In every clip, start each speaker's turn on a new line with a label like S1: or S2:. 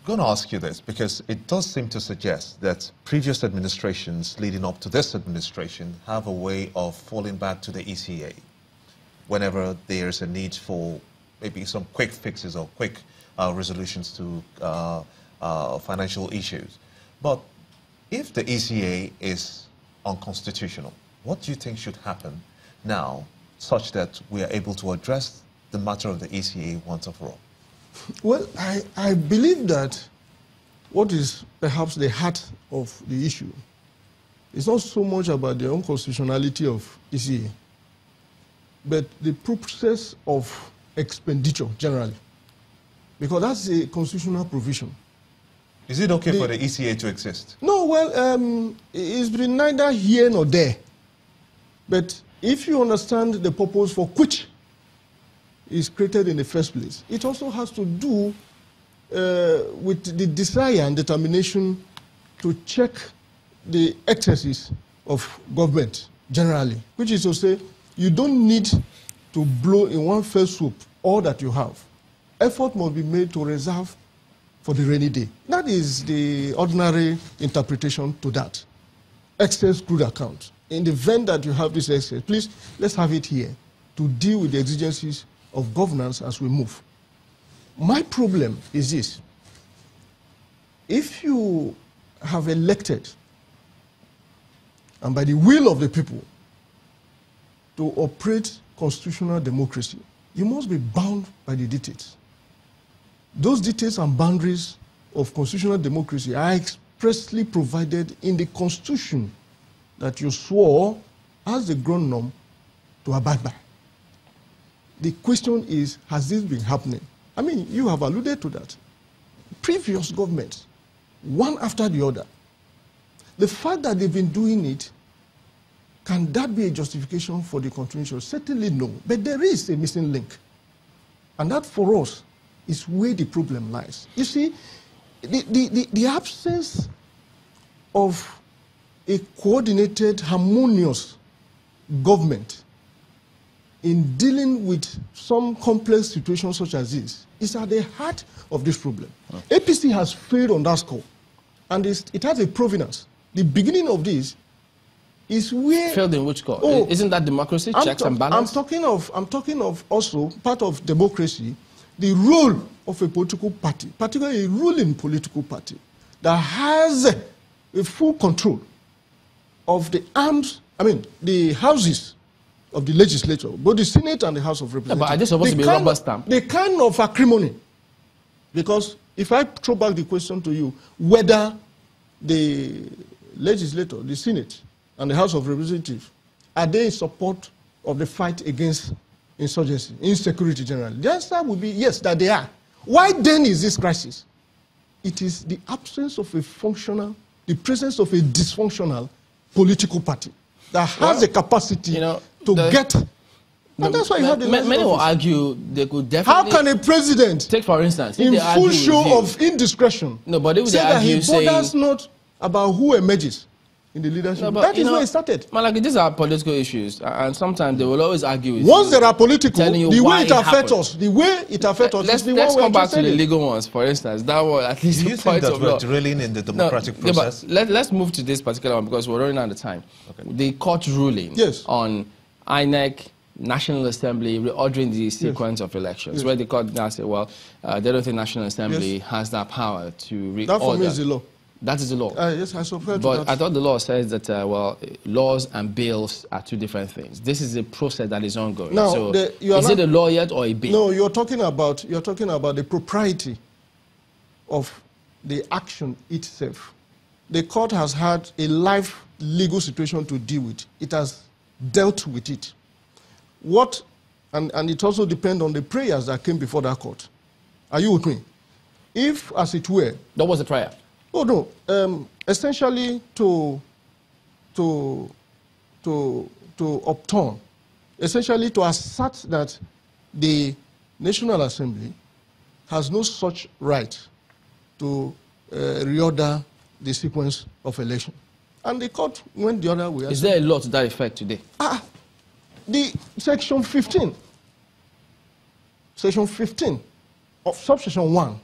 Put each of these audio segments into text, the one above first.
S1: going to ask you this because it does seem to suggest that previous administrations leading up to this administration have a way of falling back to the ECA whenever there's a need for maybe some quick fixes or quick resolutions to financial issues. But if the ECA is unconstitutional, what do you think should happen now such that we are able to address the matter of the ECA once and for all?
S2: Well, I believe that what is perhaps the heart of the issue is not so much about the unconstitutionality of ECA, but the process of expenditure generally, because that's a constitutional provision.
S1: Is it okay for the ECA to exist?
S2: No, well, it's been neither here nor there. But if you understand the purpose for which it's created in the first place, it also has to do with the desire and determination to check the excesses of government generally, which is to say, you don't need to blow in one fell swoop all that you have. Effort must be made to reserve for the rainy day. That is the ordinary interpretation to that. Excess crude account. In the event that you have this excess, please, let's have it here to deal with the exigencies of governance as we move. My problem is this. If you have elected, and by the will of the people, to operate constitutional democracy, you must be bound by the dictates. Those dictates and boundaries of constitutional democracy are expressly provided in the Constitution that you swore as the ground norm to abide by. The question is, has this been happening? I mean, you have alluded to that. Previous governments, one after the other, the fact that they've been doing it, can that be a justification for the continuation? Certainly no. But there is a missing link. And that for us is where the problem lies. You see, the absence of a coordinated, harmonious government in dealing with some complex situations such as this is at the heart of this problem. APC has failed on that score, and it has a provenance. The beginning of this is where...
S3: Failed in which score? Oh, isn't that democracy, checks and balance?
S2: I'm talking of also part of democracy, the role of a political party, particularly a ruling political party, that has a full control of the arms, the houses of the legislature, both the Senate and the House of Representatives.
S3: Yeah, but are they supposed to be rubber stamp?
S2: The kind of acrimony. Because if I throw back the question to you, whether the legislature, the Senate, and the House of Representatives, are they in support of the fight against insurgency, insecurity generally? The answer would be yes, that they are. Why then is this crisis? It is the absence of a functional, the presence of a dysfunctional political party that has the capacity to get. And that's why you have the
S3: many will argue they could definitely.
S2: How can a president,
S3: take for instance,
S2: in full show of indiscretion,
S3: but they would
S2: say that he bothers
S3: saying,
S2: not about who emerges in the leadership? That is where it started.
S3: Malaki, these are political issues, and sometimes they will always argue with
S2: once there are political, the way it affects us,
S3: let's come back to the legal ones, for instance. That one, at least,
S1: do you think that we're drilling in the democratic process?
S3: But let's move to this particular one because we're running out of time. Okay. The court ruling on INEC, National Assembly, reordering the sequence of elections, where the court now said, well, they don't think National Assembly has that power to reorder.
S2: That for me is the law.
S3: That is the law.
S2: Yes, I support
S3: but
S2: that.
S3: I thought the law says that, well, laws and bills are two different things. This is a process that is ongoing.
S2: Now,
S3: so is it a law yet or a bill?
S2: No, you're talking about the propriety of the action itself. The court has had a live legal situation to deal with. It has dealt with it. And it also depends on the prayers that came before that court. Are you with me? If, as it were...
S3: That was the prayer?
S2: Oh, no. Essentially to upturn, essentially to assert that the National Assembly has no such right to reorder the sequence of election. And the court went the other way.
S3: Is there a law to that effect today?
S2: The Section 15 of Subsection 1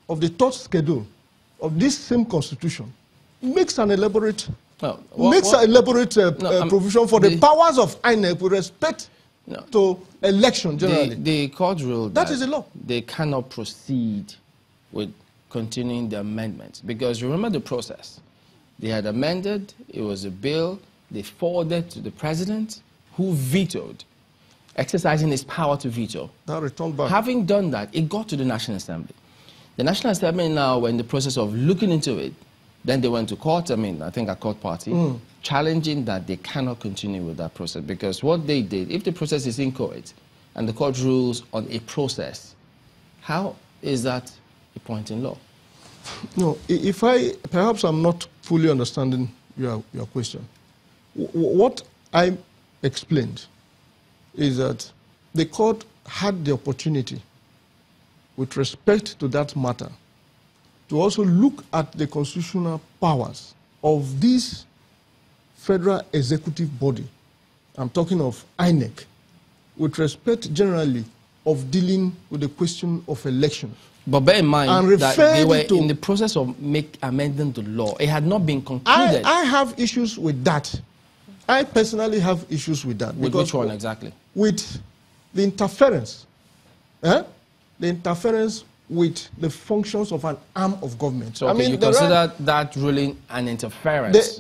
S2: of the third schedule of this same constitution makes an elaborate provision for the powers of INEC with respect to election generally.
S3: The court ruled
S2: that is the law.
S3: They cannot proceed with continuing the amendments because remember the process. They had amended, it was a bill, they forwarded to the president who vetoed, exercising his power to veto.
S2: That returned back.
S3: Having done that, it got to the National Assembly. The National Assembly now were in the process of looking into it. Then they went to court, I think a court party, challenging that they cannot continue with that process because what they did, if the process is inchoate and the court rules on a process, how is that a point in law?
S2: No, perhaps I'm not fully understanding your question. What I explained is that the court had the opportunity, with respect to that matter, to also look at the constitutional powers of this federal executive body. I'm talking of INEC, with respect generally of dealing with the question of election.
S3: But bear in mind that they were in the process of amending the law. It had not been concluded.
S2: I have issues with that. I personally have issues with that.
S3: With which one exactly?
S2: With the interference. The interference with the functions of an arm of government.
S3: So you consider that ruling an interference?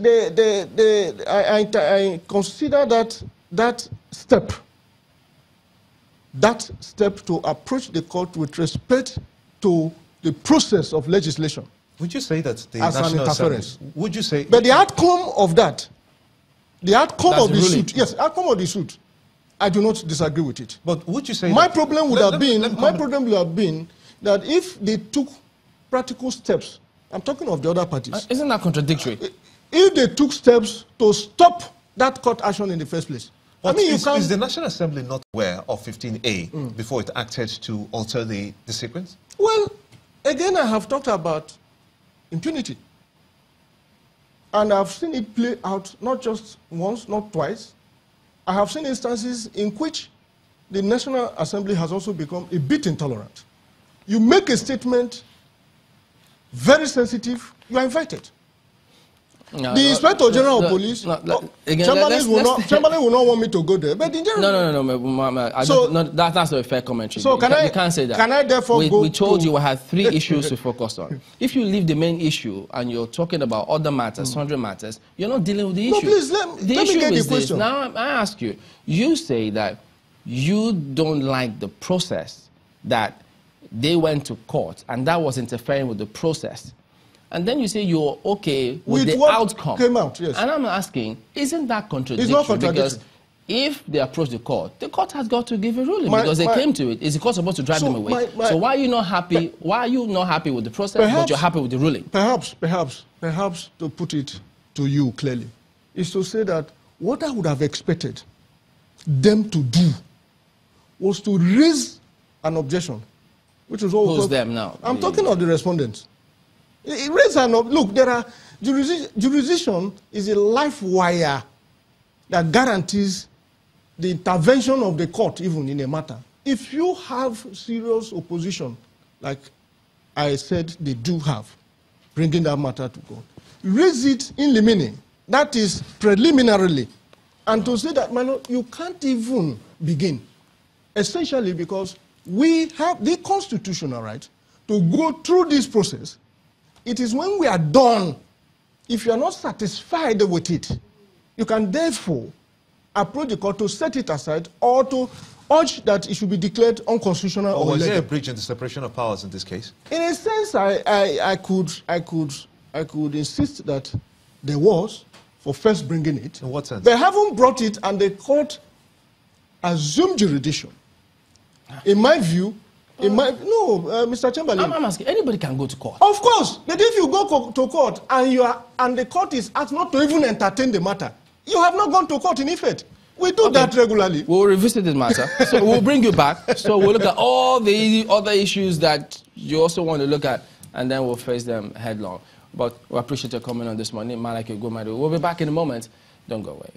S2: I consider that step to approach the court with respect to the process of legislation.
S1: Would you say that the
S2: National Assembly,
S1: would you say?
S2: But the outcome of that, the outcome of the suit, yes, outcome of the suit, I do not disagree with it.
S1: But would you say
S2: my problem would have been that if they took practical steps, I'm talking of the other parties.
S3: Isn't that contradictory?
S2: If they took steps to stop that court action in the first place.
S1: But is the National Assembly not aware of 15A before it acted to alter the sequence?
S2: Well, again, I have talked about impunity. And I've seen it play out not just once, not twice. I have seen instances in which the National Assembly has also become a bit intolerant. You make a statement very sensitive, you are invited. No, the Inspector General of Police, Chamberlain will not want me to go there, but in general...
S3: No, that's not a fair commentary. So you can't say that.
S2: Can I therefore go
S3: We told you we had 3 issues to focus on. If you leave the main issue and you're talking about other matters, 100 matters, you're not dealing with the issue.
S2: No, please, let me get the question.
S3: Now, I ask you, you say that you don't like the process that they went to court, and that was interfering with the process. And then you say you're okay with the outcome.
S2: Came out, yes.
S3: And I'm asking, isn't that contradictory?
S2: It's not contradictory.
S3: Because if they approach the court has got to give a ruling because they came to it. Is the court supposed to drive them away? So why are you not happy? Why are you not happy with the process, but you're happy with the ruling?
S2: Perhaps, to put it to you clearly, is to say that what I would have expected them to do was to raise an objection, which is all.
S3: Who's them now?
S2: I'm talking of the respondents. Look, there are jurisdiction is a life wire that guarantees the intervention of the court even in a matter. If you have serious opposition, like I said they do have, bringing that matter to court, raise it in limine, that is preliminarily, and to say that, man, you can't even begin, essentially because we have the constitutional right to go through this process. It is when we are done, if you are not satisfied with it, you can therefore approach the court to set it aside or to urge that it should be declared unconstitutional.
S1: Or was there a breach in the separation of powers in this case?
S2: In a sense, I could insist that there was for first bringing it.
S1: In what sense?
S2: They haven't brought it, and the court assumed jurisdiction. In my view. Mr. Chamberlain.
S3: I'm asking, anybody can go to court.
S2: Of course. But if you go to court and the court is asked not to even entertain the matter, you have not gone to court in effect. We do that regularly.
S3: We'll revisit this matter. So we'll bring you back. So we'll look at all the other issues that you also want to look at, and then we'll face them headlong. But we appreciate your comment on this morning. We'll be back in a moment. Don't go away.